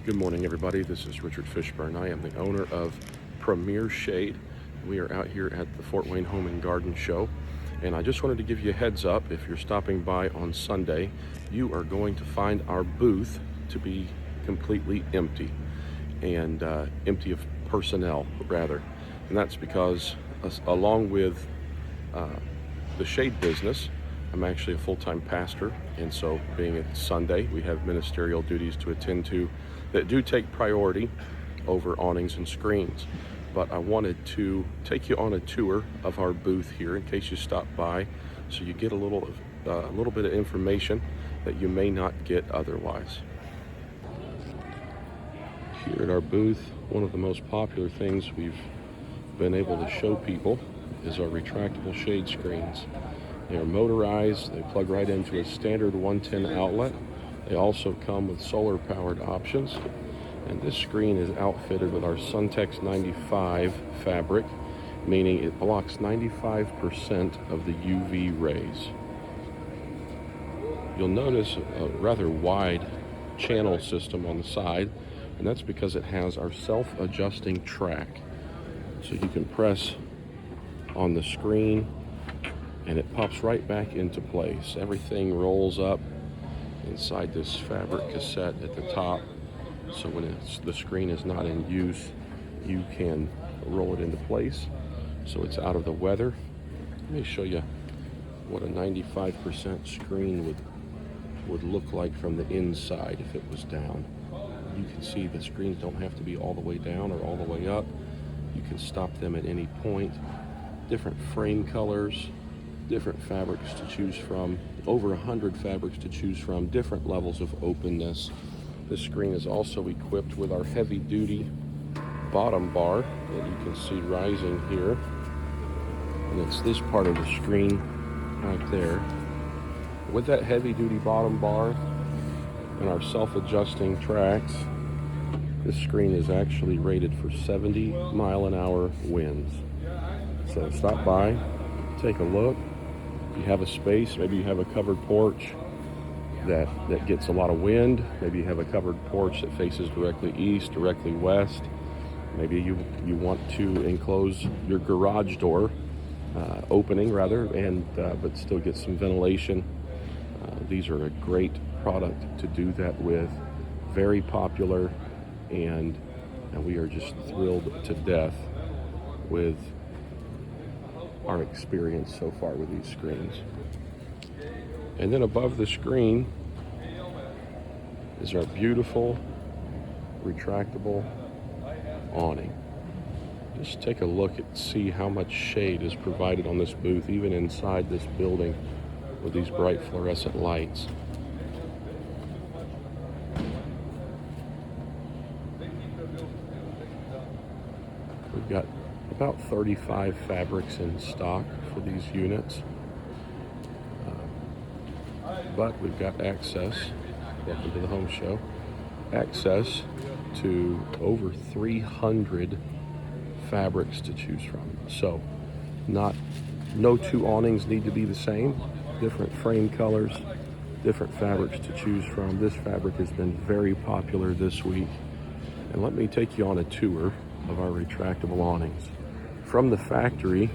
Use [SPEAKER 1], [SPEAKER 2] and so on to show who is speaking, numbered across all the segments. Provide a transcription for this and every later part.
[SPEAKER 1] Good morning, everybody. This is Richard Fishburne. I am the owner of Premier Shade. We are out here at the Fort Wayne Home and Garden Show, and I just wanted to give you a heads up. If you're stopping by on Sunday, you are going to find our booth to be completely empty, and empty of personnel, rather. And that's because, along with the shade business, I'm actually a full-time pastor, and so being it's Sunday, we have ministerial duties to attend to that do take priority over awnings and screens. But I wanted to take you on a tour of our booth here in case you stop by, so you get a little bit of information that you may not get otherwise. Here at our booth, one of the most popular things we've been able to show people is our retractable shade screens. They are motorized, they plug right into a standard 110 outlet. They also come with solar powered options. And this screen is outfitted with our Suntex 95 fabric, meaning it blocks 95% of the UV rays. You'll notice a rather wide channel system on the side, and that's because it has our self-adjusting track. So you can press on the screen and it pops right back into place. Everything rolls up inside this fabric cassette at the top. So when the screen is not in use, you can roll it into place so it's out of the weather. Let me show you what a 95% screen would look like from the inside if it was down. You can see the screens don't have to be all the way down or all the way up. You can stop them at any point. Different frame colors, different fabrics to choose from, over 100 fabrics to choose from, different levels of openness. This screen is also equipped with our heavy duty bottom bar that you can see rising here. And it's this part of the screen right there. With that heavy duty bottom bar and our self-adjusting tracks, this screen is actually rated for 70 mile-an-hour winds. So stop by, take a look. If you have a space, maybe you have a covered porch that gets a lot of wind. Maybe you have a covered porch that faces directly east, directly west. Maybe you want to enclose your garage door opening rather, and but still get some ventilation. These are a great product to do that with. Very popular, and we are just thrilled to death with our experience so far with these screens. And then above the screen is our beautiful retractable awning. Just take a look and see how much shade is provided on this booth, even inside this building with these bright fluorescent lights. We've got about 35 fabrics in stock for these units. But we've got access, welcome to the home show, access to over 300 fabrics to choose from. So no two awnings need to be the same. Different frame colors, different fabrics to choose from. This fabric has been very popular this week. And let me take you on a tour of our retractable awnings. From the factory,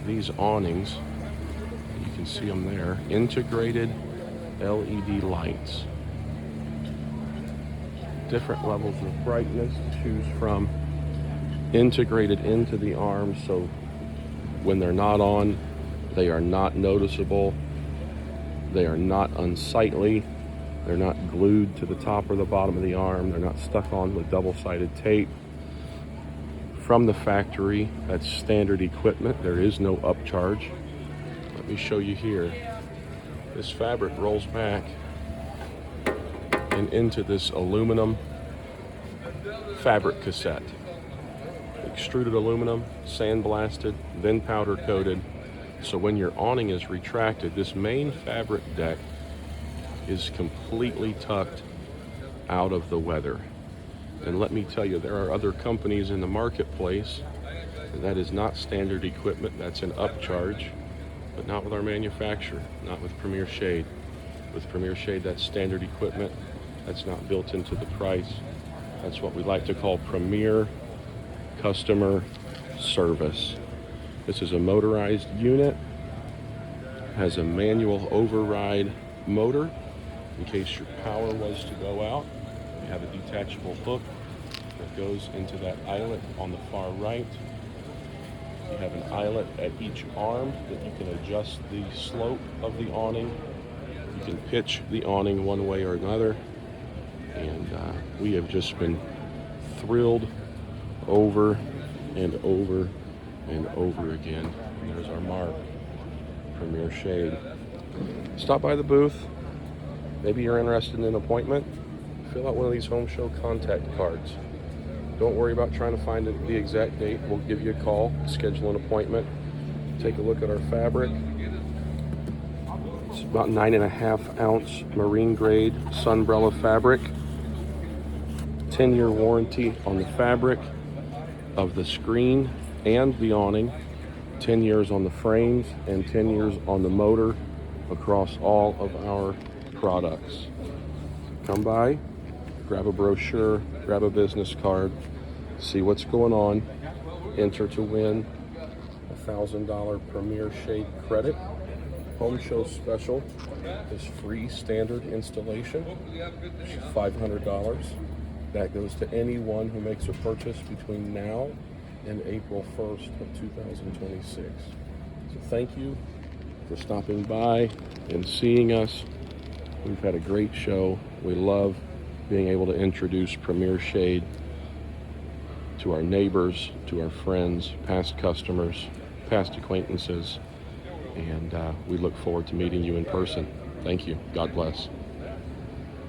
[SPEAKER 1] these awnings, you can see them there, integrated LED lights. Different levels of brightness to choose from, integrated into the arms, so when they're not on, they are not noticeable, they are not unsightly, they're not glued to the top or the bottom of the arm, they're not stuck on with double-sided tape. From the factory, that's standard equipment. There is no upcharge. Let me show you here. This fabric rolls back and into this aluminum fabric cassette. Extruded aluminum, sandblasted, then powder coated. So when your awning is retracted, this main fabric deck is completely tucked out of the weather. And let me tell you, there are other companies in the marketplace that is not standard equipment, that's an upcharge, but not with our manufacturer, not with Premier Shade. With Premier Shade, that's standard equipment, that's not built into the price. That's what we like to call premier customer service. This is a motorized unit, has a manual override motor in case your power was to go out. You have a detachable hook that goes into that eyelet on the far right. You have an eyelet at each arm that you can adjust the slope of the awning. You can pitch the awning one way or another. And we have just been thrilled over and over and over again. And there's our mark, Premier Shade. Stop by the booth. Maybe you're interested in an appointment. Fill out one of these home show contact cards. Don't worry about trying to find the exact date. We'll give you a call, schedule an appointment, take a look at our fabric. It's about 9.5 ounce marine grade Sunbrella fabric. 10-year warranty on the fabric of the screen and the awning. 10 years on the frames and 10 years on the motor across all of our products. Come by, grab a brochure, grab a business card, see what's going on, enter to win a $1,000 Premier Shade credit. Home show special is free standard installation, $500. That goes to anyone who makes a purchase between now and April 1st of 2026. So thank you for stopping by and seeing us. We've had a great show. We love being able to introduce Premier Shade to our neighbors, to our friends, past customers, past acquaintances, and we look forward to meeting you in person. Thank you. God bless.